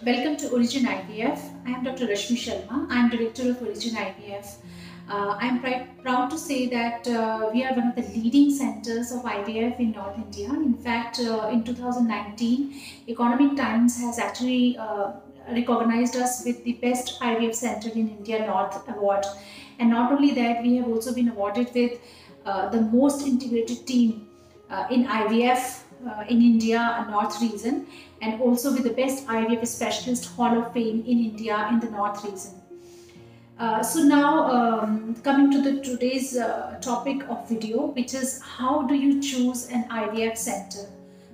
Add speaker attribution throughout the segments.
Speaker 1: Welcome to Origyn IVF. I am Dr. Rashmi Sharma. I am Director of Origyn IVF. I am proud to say that we are one of the leading centers of IVF in North India. In fact, in 2019, Economic Times has actually recognized us with the best IVF center in India North award. And not only that, we have also been awarded with the most integrated team in IVF in India North region, and also with the best IVF Specialist Hall of Fame in India in the North region. So now coming to the today's topic of video, which is how do you choose an IVF center.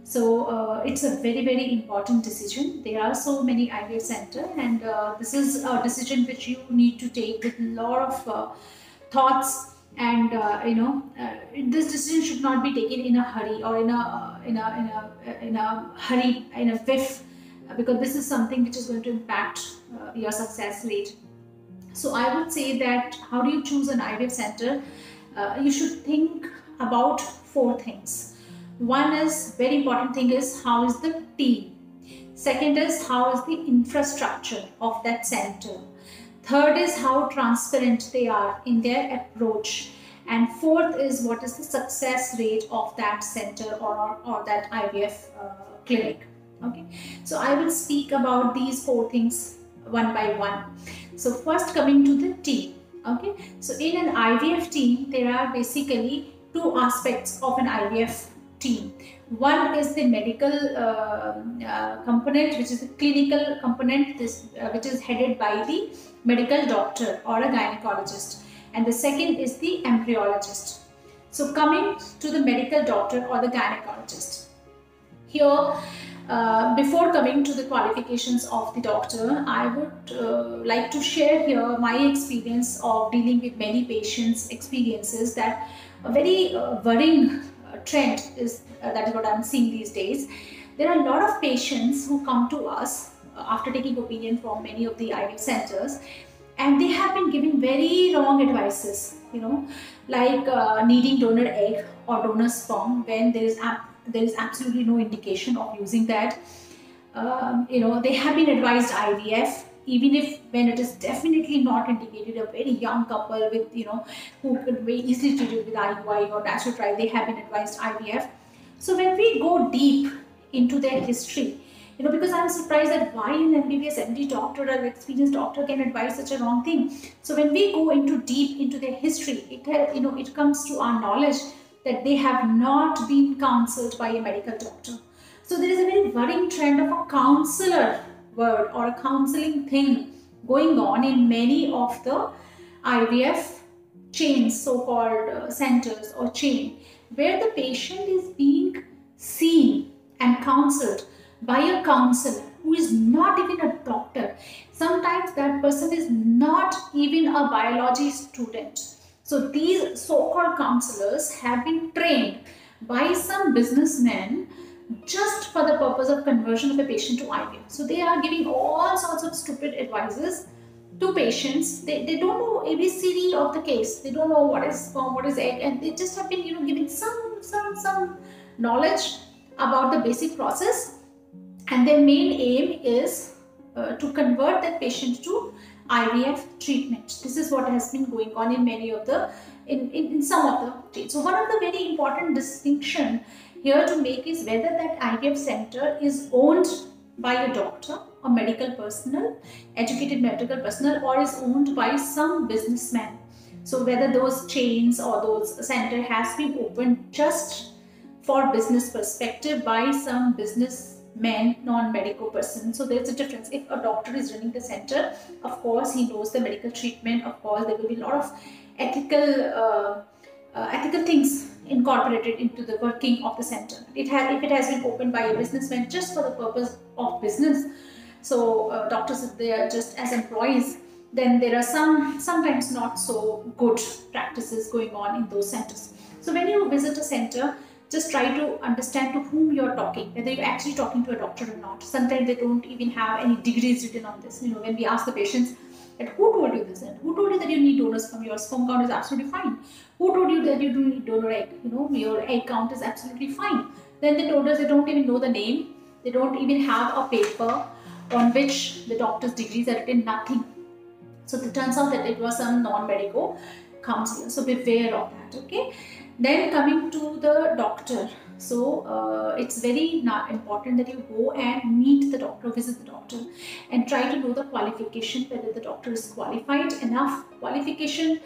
Speaker 1: So it's a very important decision. There are so many IVF center, and this is a decision which you need to take with a lot of thoughts, and this decision should not be taken in a hurry or in a whiff, because this is something which is going to impact your success rate. So I would say that how do you choose an IVF center? You should think about four things. One is very important thing is how is the team. Second is how is the infrastructure of that center. Third is how transparent they are in their approach. And fourth is what is the success rate of that center or that IVF clinic. Okay, so I will speak about these four things one by one. So first, coming to the team. Okay, so in an IVF team, there are basically two aspects of an IVF team. One is the medical component, which is the clinical component, which is headed by the medical doctor or a gynecologist, and the second is the embryologist. So coming to the medical doctor or the gynecologist, here before coming to the qualifications of the doctor, I would like to share here my experience of dealing with many patients' experiences. That a very worrying trend is that is what I'm seeing these days. There are a lot of patients who come to us after taking opinion from many of the IVF centers, and they have been given very wrong advices, like needing donor egg or donor sperm when there is absolutely no indication of using that. They have been advised IVF, even if when it is definitely not indicated. A very young couple with who could be easily treated with IUI or natural trial, they have been advised IVF. So when we go deep into their history, because I'm surprised that why an MBBS MD doctor or experienced doctor can advise such a wrong thing. So when we go deep into their history, it comes to our knowledge that they have not been counseled by a medical doctor. So there is a very worrying trend of a counselor word or a counseling thing going on in many of the IVF chains, so-called centers or chain, where the patient is being seen and counseled by a counselor who is not even a doctor. Sometimes that person is not even a biology student. So these so-called counselors have been trained by some businessmen just for the purpose of conversion of a patient to IVF. So they are giving all sorts of stupid advices to patients. They don't know ABCD of the case. They don't know what is sperm, what is egg, and they just have been giving some knowledge about the basic process. And their main aim is to convert that patient to IVF treatment. This is what has been going on in many of the, in some of the states. So one of the very important distinction here to make is whether that IVF center is owned by a doctor or medical personnel, educated medical personnel, or is owned by some businessman. So whether those chains or those center has been opened just for business perspective by some businessmen, non-medical person. So there's a difference. If a doctor is running the center, of course he knows the medical treatment. Of course there will be a lot of ethical things incorporated into the working of the center. If it has been opened by a businessman just for the purpose of business, so doctors, if they are just as employees, then there are sometimes not so good practices going on in those centers. So when you visit a center, just try to understand to whom you're talking, whether you're actually talking to a doctor or not. Sometimes they don't even have any degrees written on this. When we ask the patients that who told you this, and who told you that you need donors from your sperm count is absolutely fine. Who told you that you don't need donor egg? Your egg count is absolutely fine. Then the donors, they don't even know the name. They don't even have a paper on which the doctor's degrees are written, nothing. So it turns out that it was some non-medico counselor. So beware of that. Okay. Then coming to the doctor. So it's very important that you go and meet the doctor, visit the doctor, and try to know the qualification, whether the doctor is qualified enough. Qualification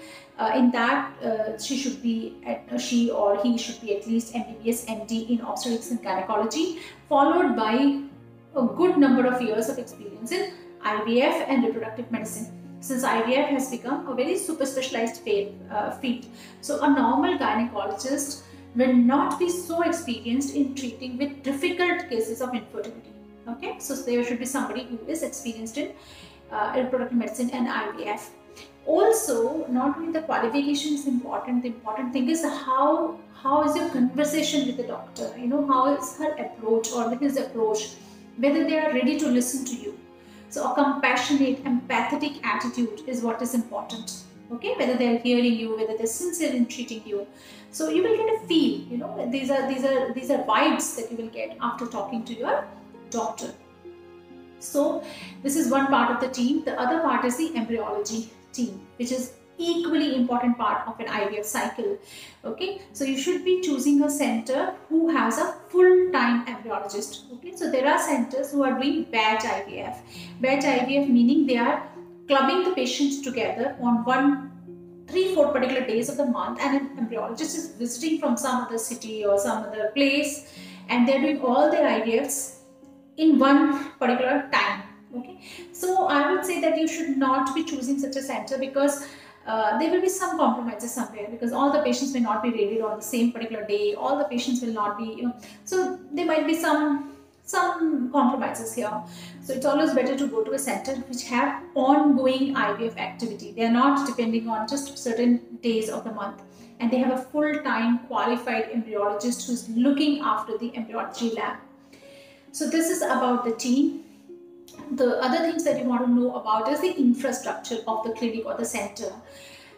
Speaker 1: in that she or he should be at least MBBS, MD in obstetrics and gynecology, followed by a good number of years of experience in IVF and reproductive medicine, since IVF has become a very super specialized field. So a normal gynecologist will not be so experienced in treating with difficult cases of infertility. Okay, so there should be somebody who is experienced in reproductive medicine and IVF. Also, not only the qualification is important, the important thing is how is your conversation with the doctor, how is her approach or his approach, whether they are ready to listen to you. So a compassionate, empathetic attitude is what is important. Okay, whether they are hearing you, whether they're sincere in treating you. So you will get a feel, these are vibes that you will get after talking to your doctor. So this is one part of the team. The other part is the embryology team, which is equally important part of an IVF cycle. Okay, so you should be choosing a center who has a full-time embryologist. Okay, so there are centers who are doing batch IVF. Batch IVF meaning they are clubbing the patients together on 3-4 particular days of the month, and an embryologist is visiting from some other city or some other place, and they're doing all their IVFs in one particular time. Okay, so I would say that you should not be choosing such a center, because there will be some compromises somewhere, because all the patients may not be rated on the same particular day, all the patients will not be, so there might be some compromises here. So it's always better to go to a center which have ongoing IVF activity. They are not depending on just certain days of the month, and they have a full-time qualified embryologist who's looking after the embryology lab. So this is about the team. The other things that you want to know about is the infrastructure of the clinic or the center.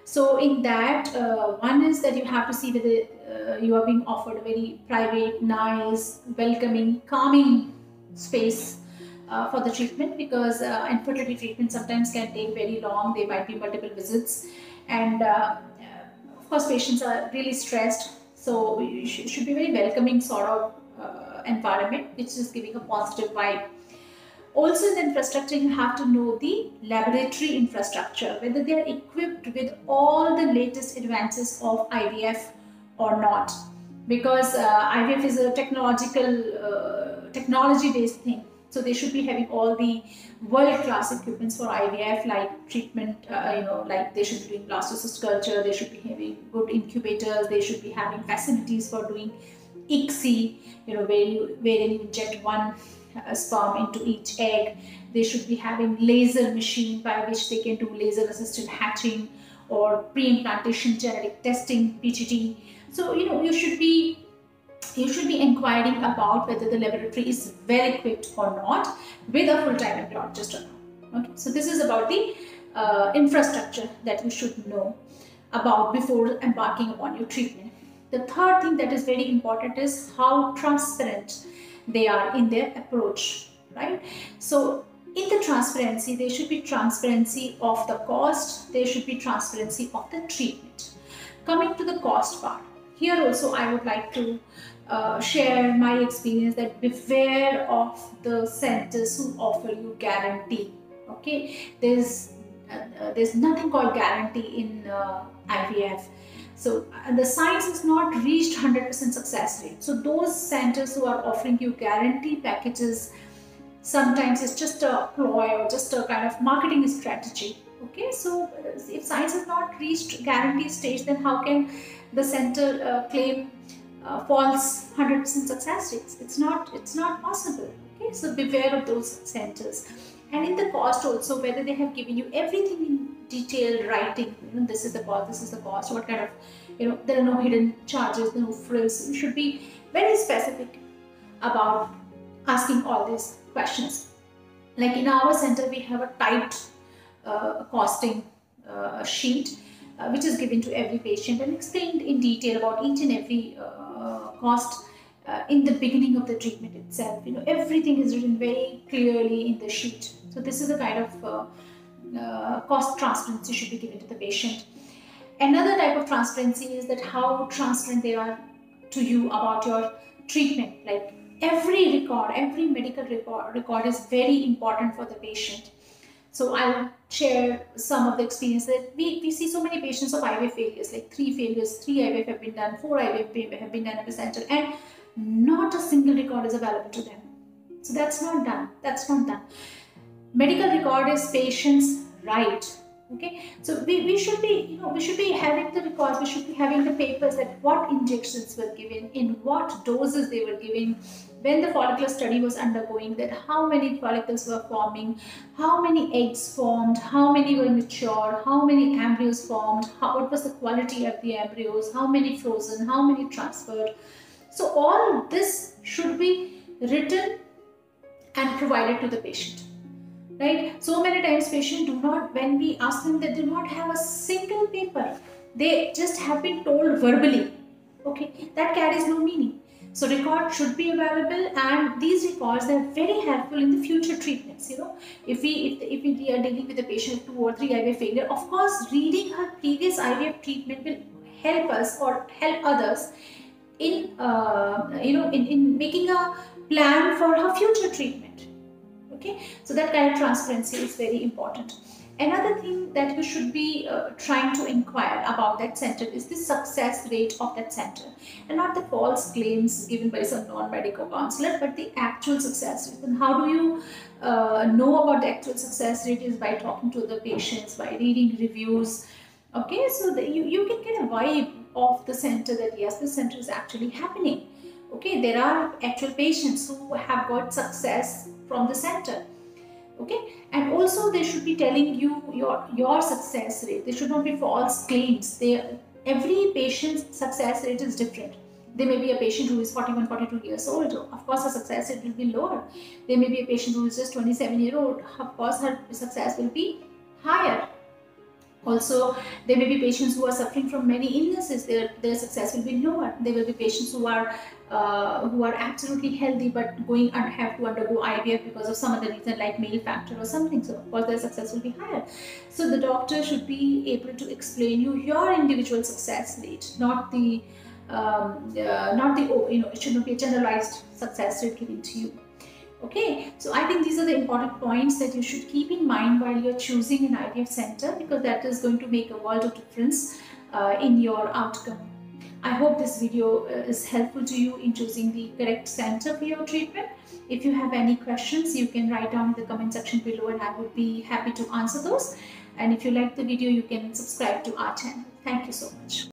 Speaker 1: So in that, one is that you have to see whether you are being offered a very private, nice, welcoming, calming space for the treatment, because infertility treatment sometimes can take very long. There might be multiple visits, and of course patients are really stressed. So you should be very welcoming sort of environment which is giving a positive vibe. Also in the infrastructure, you have to know the laboratory infrastructure, whether they are equipped with all the latest advances of IVF or not, because IVF is a technology based thing. So they should be having all the world-class equipments for IVF, like treatment, like they should be doing blastocyst culture, they should be having good incubators, they should be having facilities for doing ICSI, where you inject one sperm into each egg. They should be having laser machine by which they can do laser assisted hatching or pre-implantation genetic testing, PGT. So you should be inquiring about whether the laboratory is well equipped or not, with a full-time embryologist or not. Okay, so this is about the infrastructure that you should know about before embarking upon your treatment. The third thing that is very important is how transparent they are in their approach, right? So in the transparency, there should be transparency of the cost, there should be transparency of the treatment. Coming to the cost part, here also I would like to share my experience that beware of the centers who offer you guarantee. Okay, there's nothing called guarantee in IVF. So the science has not reached 100% success rate. So those centers who are offering you guarantee packages, sometimes it's just a ploy or just a kind of marketing strategy. Okay, so if science has not reached guarantee stage, then how can the center claim false 100% success rates? It's not possible. Okay, so beware of those centers. And in the cost also, whether they have given you everything in detailed writing, this is the cost, what kind of, there are no hidden charges, no frills. You should be very specific about asking all these questions. Like in our center, we have a tight costing sheet which is given to every patient and explained in detail about each and every cost in the beginning of the treatment itself. Everything is written very clearly in the sheet. So this is a kind of cost transparency should be given to the patient. Another type of transparency is that how transparent they are to you about your treatment. Like every record, every medical record is very important for the patient. So I'll share some of the experience that we see so many patients of IVF failures, like 3 failures, 3 IVF have been done, 4 IVF have been done at the center, and not a single record is available to them. So that's not done. That's not done. Medical record is patient's right. Okay, so we should be, we should be having the records, we should be having the papers that what injections were given, in what doses they were given, when the follicular study was undergoing, that how many follicles were forming, how many eggs formed, how many were mature, how many embryos formed, what was the quality of the embryos, how many frozen, how many transferred. So all this should be written and provided to the patient. Right? So many times patients do not, when we ask them, they do not have a single paper. They just have been told verbally. Okay, that carries no meaning. So record should be available, and these records are very helpful in the future treatments. If we are dealing with a patient with 2 or 3 IVF failure, of course, reading her previous IVF treatment will help us or help others in in making a plan for her future treatment. Okay, so that kind of transparency is very important. Another thing that you should be trying to inquire about that center is the success rate of that center, and not the false claims given by some non-medical counselor, but the actual success rate. And how do you know about the actual success rate? Is by talking to the patients, by reading reviews. Okay, so you can get a vibe of the center that yes, the center is actually happening. Okay, there are actual patients who have got success from the center. Okay, and also they should be telling you your success rate. There should not be false claims. Every patient's success rate is different. There may be a patient who is 41, 42 years old. Of course, her success rate will be lower. There may be a patient who is just 27-year-old. Of course, her success will be higher. Also, there may be patients who are suffering from many illnesses. Their success will be lower. There will be patients who are absolutely healthy but have to undergo IVF because of some other reason like male factor or something. So of course their success will be higher. So the doctor should be able to explain you your individual success rate, not the it should not be a generalized success rate given to you. Okay, so I think these are the important points that you should keep in mind while you're choosing an IVF center, because that is going to make a world of difference in your outcome. I hope this video is helpful to you in choosing the correct center for your treatment. If you have any questions, you can write down in the comment section below and I would be happy to answer those. And if you like the video, you can subscribe to our channel. Thank you so much.